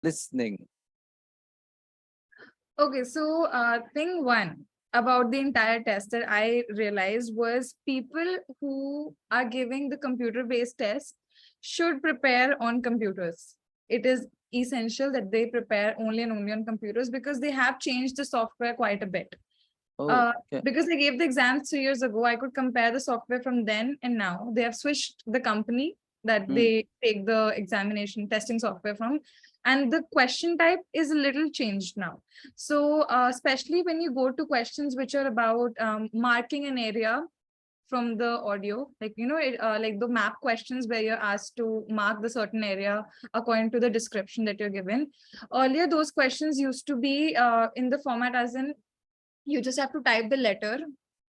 listening? Okay, so thing one about the entire test that I realized was people who are giving the computer-based test should prepare on computers. It is essential that they prepare only and only on computers because they have changed the software quite a bit. Oh, okay. Because I gave the exams 3 years ago, I could compare the software from then and now. They have switched the company that Hmm. they take the examination testing software from, and the question type is a little changed now. So, especially when you go to questions which are about marking an area from the audio, like like the map questions where you're asked to mark the certain area according to the description that you're given. Earlier, those questions used to be in the format as in you just have to type the letter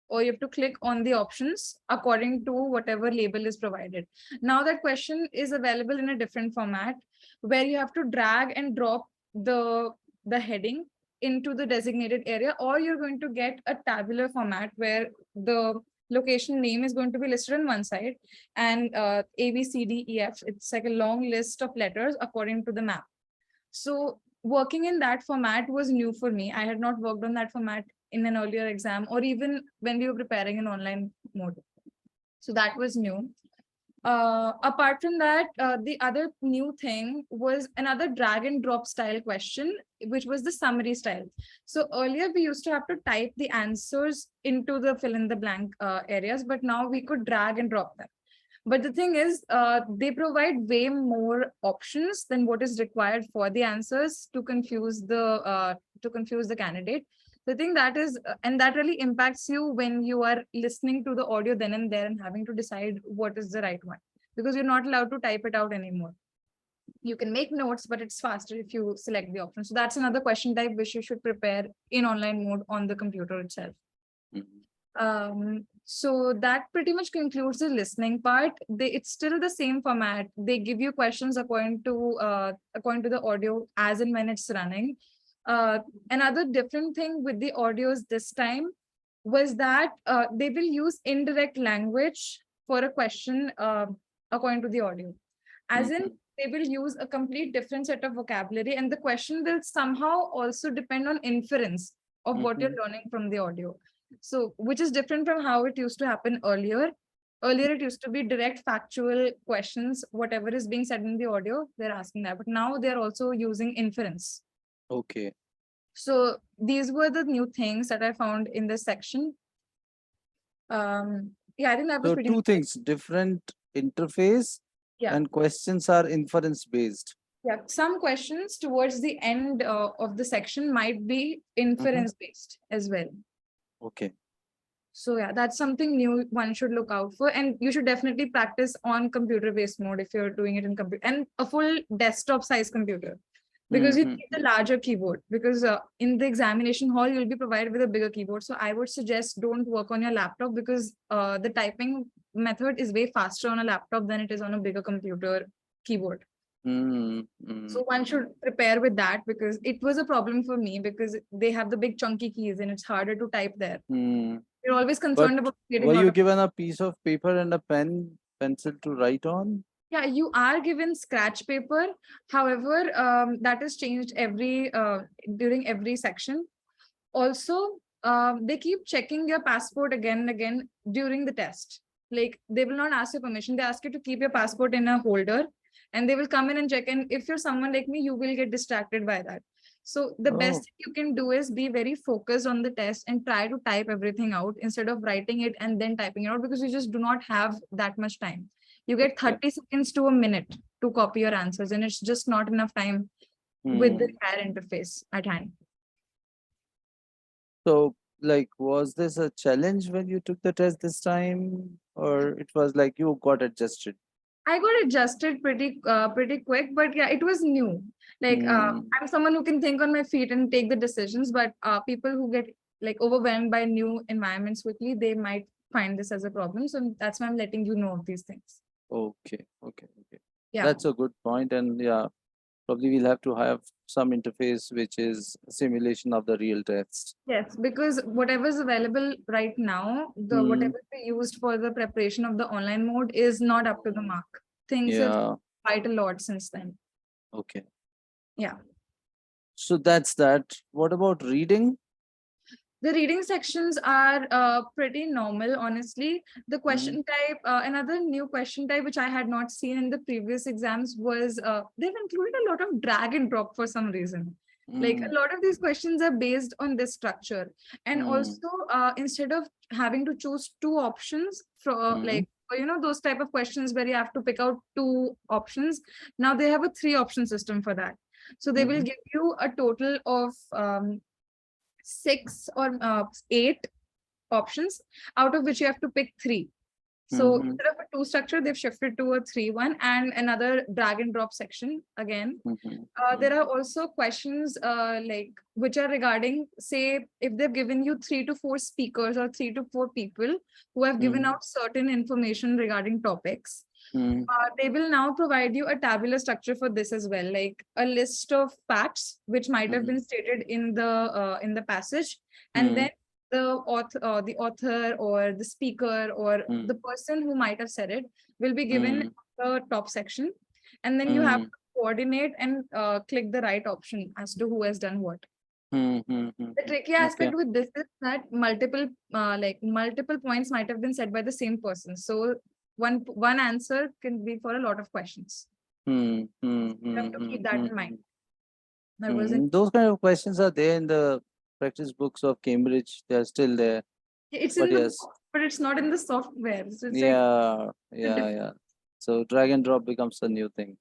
or you have to click on the options according to whatever label is provided. Now that question is available in a different format where you have to drag and drop the heading into the designated area, or you're going to get a tabular format where the location name is going to be listed on one side and A, B, C, D, E, F. It's like a long list of letters according to the map. So working in that format was new for me. I had not worked on that format in an earlier exam or even when we were preparing in online mode. So that was new. Apart from that, the other new thing was another drag and drop style question, which was the summary style. So earlier we used to have to type the answers into the fill in the blank areas, but now we could drag and drop them. But the thing is, they provide way more options than what is required for the answers to confuse the candidate. The thing that is, and that really impacts you when you are listening to the audio then and there and having to decide what is the right one, because you're not allowed to type it out anymore. You can make notes, but it's faster if you select the option. So that's another question type which you should prepare in online mode on the computer itself. So that pretty much concludes the listening part. It's still the same format. They give you questions according to the audio as and when it's running. Another different thing with the audios this time was that they will use indirect language for a question according to the audio, as in they will use a complete different set of vocabulary, and the question will somehow also depend on inference of what you're learning from the audio. So, which is different from how it used to happen earlier. Earlier, it used to be direct factual questions. Whatever is being said in the audio, they're asking that. But now they're also using inference. Okay. So these were the new things that I found in this section. Yeah, I think that was So pretty two much it. things, different interface Yeah. and questions are inference based. Yeah, some questions towards the end of the section might be inference based as well. Okay. So yeah, that's something new one should look out for, and you should definitely practice on computer-based mode if you're doing it in computer and a full desktop size computer, because you need a larger keyboard. Because in the examination hall you'll be provided with a bigger keyboard. So I would suggest don't work on your laptop because the typing method is way faster on a laptop than it is on a bigger computer keyboard. So one should prepare with that because it was a problem for me because they have the big chunky keys and it's harder to type there. You're always But concerned about getting were out you of. given a piece of paper and a pen, pencil to write on? Yeah, you are given scratch paper. However, that is changed during every section. Also, they keep checking your passport again and again during the test. Like they will not ask your permission. They ask you to keep your passport in a holder, and they will come in and check. And if you're someone like me, you will get distracted by that. So the best Oh, thing you can do is be very focused on the test and try to type everything out instead of writing it and then typing it out, because you just do not have that much time. You get okay. 30 seconds to a minute to copy your answers, and it's just not enough time with the entire interface at hand. So, like, was this a challenge when you took the test this time, or it was like you got adjusted? I got adjusted pretty quick, but yeah, it was new. Like I'm someone who can think on my feet and take the decisions, but people who get like overwhelmed by new environments quickly, they might find this as a problem. So that's why I'm letting you know of these things. Okay, okay, okay. Yeah. That's a good point, and yeah, probably we'll have to have some interface which is a simulation of the real test. Yes, because whatever is available right now, the whatever we used for the preparation of the online mode is not up to the mark. Things have Yeah, quite a lot since then. okay. Yeah. So that's that. What about reading? The reading sections are pretty normal, honestly. The question type, another new question type, which I had not seen in the previous exams, was they've included a lot of drag and drop for some reason. Like a lot of these questions are based on this structure. And also, instead of having to choose two options for like, those type of questions where you have to pick out two options, now they have a 3-option system for that. So they will give you a total of 6 or 8 options, out of which you have to pick 3. So instead of a 2 structure, they've shifted to a 3-1 and another drag and drop section again. There are also questions like which are regarding, say, if they've given you 3 to 4 speakers or 3 to 4 people who have given out certain information regarding topics. They will now provide you a tabular structure for this as well, like a list of facts which might have been stated in the passage, and then the author or the speaker or the person who might have said it will be given the top section, and then you have to coordinate and click the right option as to who has done what. The tricky aspect with this is that multiple points might have been said by the same person. So one answer can be for a lot of questions. You have to keep that in mind. That wasn't. Those kind of questions are there in the practice books of Cambridge. They are still there. It's But in the yes. book, but it's not in the software. So it's Yeah. So drag and drop becomes a new thing.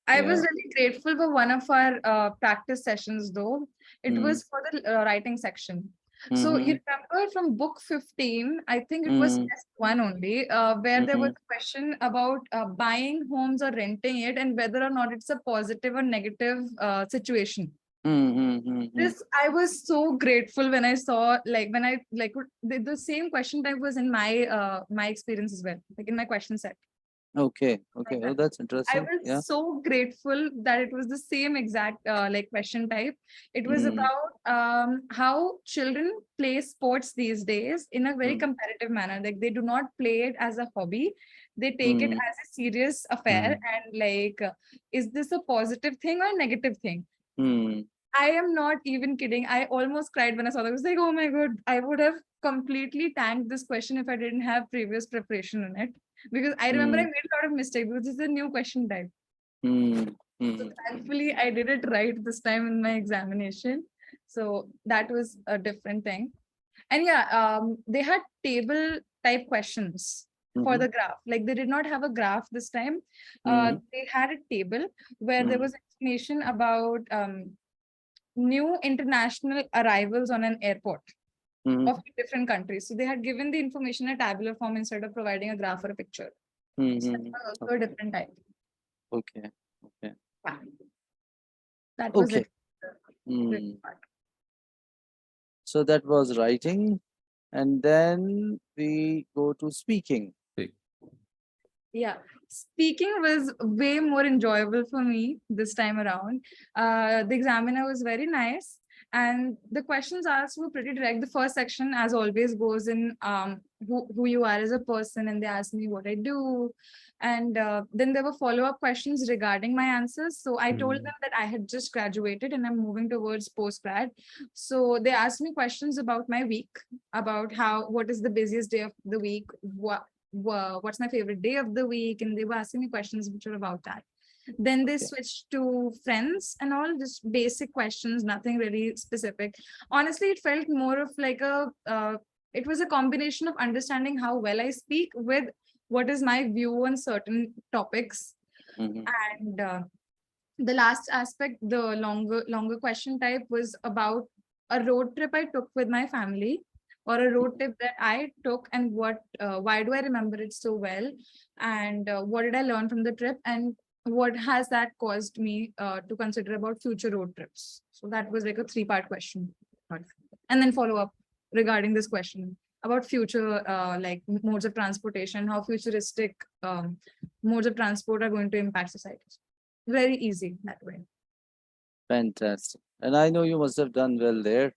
I was really grateful for one of our practice sessions, though. It was for the writing section. So you remember from book 15, I think it was test 1 only, where there was a question about buying homes or renting it and whether or not it's a positive or negative situation. This, I was so grateful when I saw, when I the same question type was in my my experience as well, like in my question set. Okay. Oh, that's I interesting. was so grateful that it was the same exact question type. It was about how children play sports these days in a very competitive manner. Like they do not play it as a hobby. They take it as a serious affair. And is this a positive thing or a negative thing? I am not even kidding. I almost cried when I saw that. I was like, oh my God, I would have completely tanked this question if I didn't have previous preparation in it. Because I remember I made a lot of mistakes because this is a new question type. So thankfully, I did it right this time in my examination. So that was a different thing. And they had table type questions for the graph. Like they did not have a graph this time. They had a table where there was information about new international arrivals on an airport of different countries. So they had given the information in a tabular form instead of providing a graph or a picture. So that was also a different type. Okay. Yeah. That was it. So that was writing. And then we go to speaking. Yeah, speaking was way more enjoyable for me this time around. The examiner was very nice, and the questions asked were pretty direct. The first section, as always, goes in who you are as a person, and they asked me what I do, and then there were follow-up questions regarding my answers. So I told them that I had just graduated and I'm moving towards post-grad. So they asked me questions about my week, about what is the busiest day of the week, what's my favorite day of the week, and they were asking me questions which are about that. Then they switched to friends and all, just basic questions, nothing really specific. Honestly, it felt more of like it was a combination of understanding how well I speak with what is my view on certain topics. And the last aspect, the longer question type, was about a road trip I took with my family, or a road trip that I took, and why do I remember it so well, and what did I learn from the trip, and what has that caused me to consider about future road trips. So that was like a 3-part question, and then follow up regarding this question about future modes of transportation, how futuristic modes of transport are going to impact society. Very easy that way. Fantastic. And I know you must have done well there.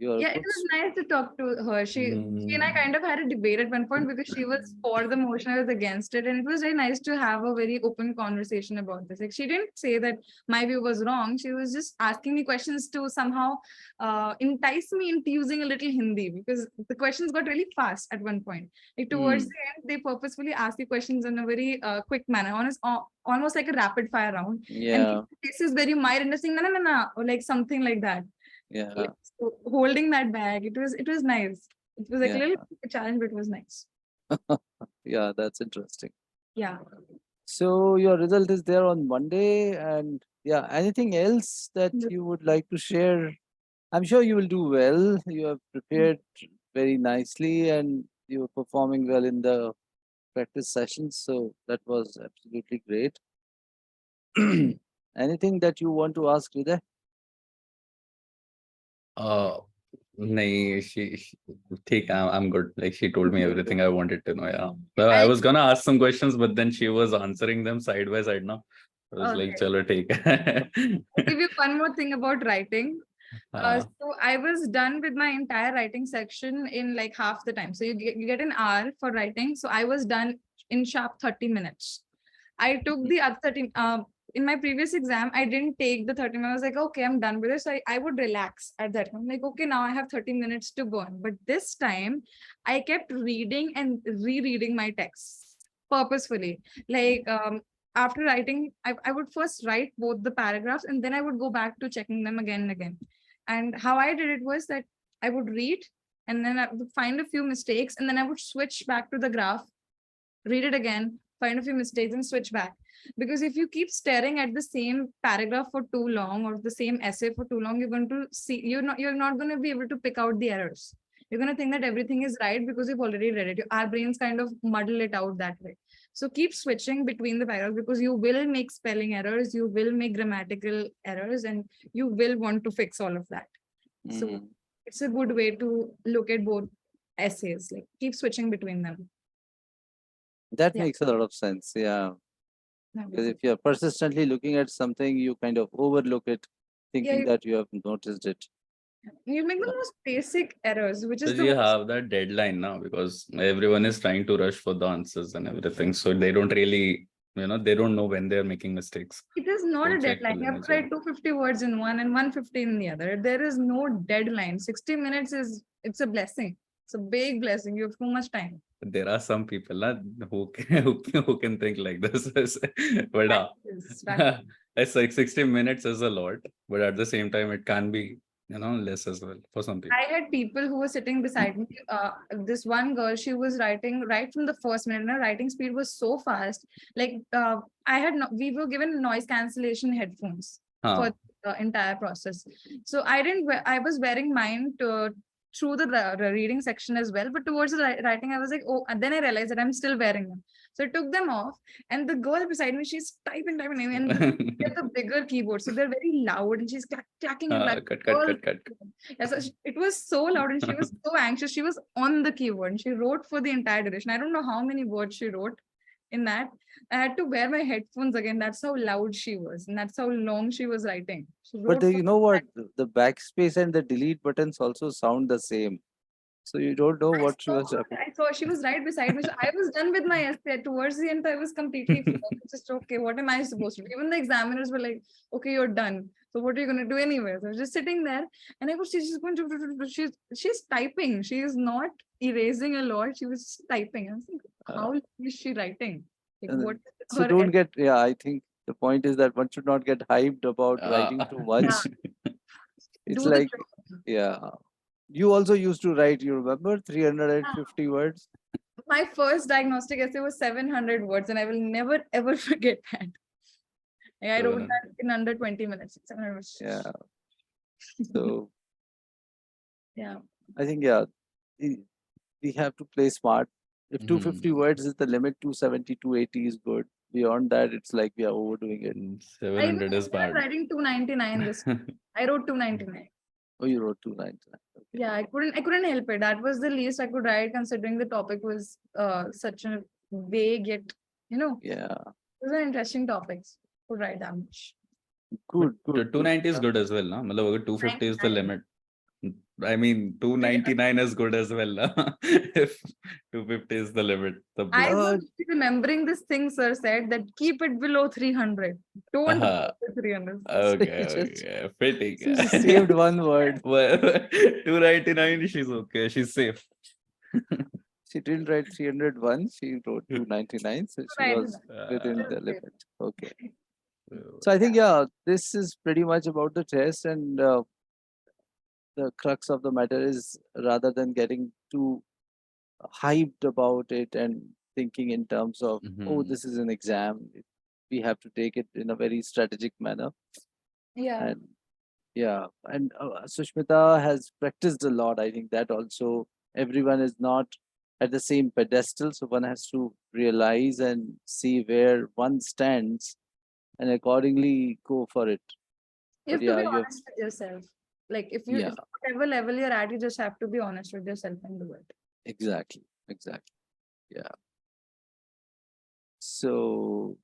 You're a Yeah, it good was nice to talk to her. She and I kind of had a debate at one point because she was for the motion, I was against it. And it was very nice to have a very open conversation about this. Like she didn't say that my view was wrong. She was just asking me questions to somehow entice me into using a little Hindi because the questions got really fast at one point. Like towards the end, they purposefully ask you questions in a very quick manner, almost like a rapid fire round. And Yeah, cases where you might understand, no, no, no, no, or like something like that. yeah, So holding that bag, it was nice. It was like a yeah, little challenge, but it was nice. yeah. That's interesting. Yeah. So your result is there on Monday, and yeah, anything else that Yeah. you would like to share? I'm sure you will do well. You have prepared very nicely, and you were performing well in the practice sessions. So that was absolutely great. Anything that you want to ask, Hriday? Uh, nahi, I'm good. Like she told me everything I wanted to know. Yeah. So I I was gonna ask some questions, but then she was answering them side by side now. I was like, okay. chalo, take. I'll give you one more thing about writing. uh, So I was done with my entire writing section in like half the time. So you get an hour for writing. So I was done in sharp 30 minutes. I took the other 30 in my previous exam, I didn't take the 30 minutes. I was like, okay, I'm done with this. So I would relax at that time. Like, okay, now I have 30 minutes to burn. But this time I kept reading and rereading my texts purposefully. Like after writing, I would first write both the paragraphs and then I would go back to checking them again and again. And how I did it was that I would read and then I would find a few mistakes and then I would switch back to the graph, read it again, find a few mistakes and switch back. Because if you keep staring at the same paragraph for too long or the same essay for too long, you're going to see you're not going to be able to pick out the errors. You're going to think that everything is right because you've already read it. Our brains kind of muddle it out that way. So keep switching between the paragraphs because you will make spelling errors, you will make grammatical errors, and you will want to fix all of that. So Mm, it's a good way to look at both essays. Like keep switching between them. that Yeah. makes a lot of sense. Yeah. That was Because it. if you're persistently looking at something, you kind of overlook it, Yeah, thinking that you have noticed it. you make the most basic errors, which is because the you most. have that deadline now because everyone is trying to rush for the answers and everything. So they don't really, they don't know when they're making mistakes. It is not They'll a check deadline. till You have to imagine. write 250 words in one and 150 in the other. There is no deadline. 60 minutes it's a blessing. It's a big blessing. You have too much time. There are some people who can think like this. But Practice. it's like 60 minutes is a lot, but at the same time, it can be, less as well for some people. I had people who were sitting beside me. This one girl, she was writing right from the first minute. Her writing speed was so fast. Like we were given noise cancellation headphones for the entire process. So I was wearing mine through the reading section as well. But towards the writing, I was like, oh, and then I realized that I'm still wearing them. So I took them off, and the girl beside me, she's typing, and they have the bigger keyboard, so they're very loud, and she's clacking and clacking. Cut. Yes, it was so loud and she was so anxious. She was on the keyboard and she wrote for the entire duration. I don't know how many words she wrote in that. I had to wear my headphones again. That's how loud she was and that's how long she was writing. She But wrote for you know what? The backspace and the delete buttons also sound the same. So you don't know what she was talking. I saw she was right beside me. So I was done with my essay. Towards the end, I was completely just okay. What am I supposed to do? Even the examiners were like, okay, you're done. So what are you gonna do anyway? So I was just sitting there and I was she's just going to she's typing. She is not erasing a lot. She was just typing. I was like, how is she writing? Like what is So her don't get, yeah, I think the point is that one should not get hyped about writing too much. It's do the like, job. yeah. You also used to write, you remember, 350 words? My first diagnostic essay was 700 words and I will never ever forget that. I wrote that in under 20 minutes. 700 words. Yeah. So Yeah. I think, yeah, we have to play smart. If 250 words is the limit, 270, 280 is good. Beyond that, it's like we are overdoing it. 700 is bad. Writing 299 this. I wrote 299. Oh, you wrote 299. Okay. Yeah, I couldn't help it. That was the least I could write considering the topic was such a vague yet, Yeah. it was an interesting topics. Could write that much. Good. 290 is good as well, no? Matlab, 250 is the limit. I mean, 299 is good as well. If 250 is the limit. The I Uh, was remembering this thing sir said that keep it below 300. Don't go uh, to 300. okay, just okay. Fitting. she just saved one word. Well, 299, she's okay. She's safe. She didn't write 301. She wrote 299. So she Right. was within the Okay. limit. Okay. So I think, yeah, this is pretty much about the test. And the crux of the matter is rather than getting too hyped about it and thinking in terms of, oh, Mhm. this is an exam, we have to take it in a very strategic manner. Yeah. And yeah, and Sushmita has practiced a lot. I think that also everyone is not at the same pedestal. So one has to realize and see where one stands and accordingly go for it. You But have to yeah, be you have, honest with yourself. Like yeah, if whatever level you're at, you just have to be honest with yourself and do it. exactly. Exactly. Yeah. So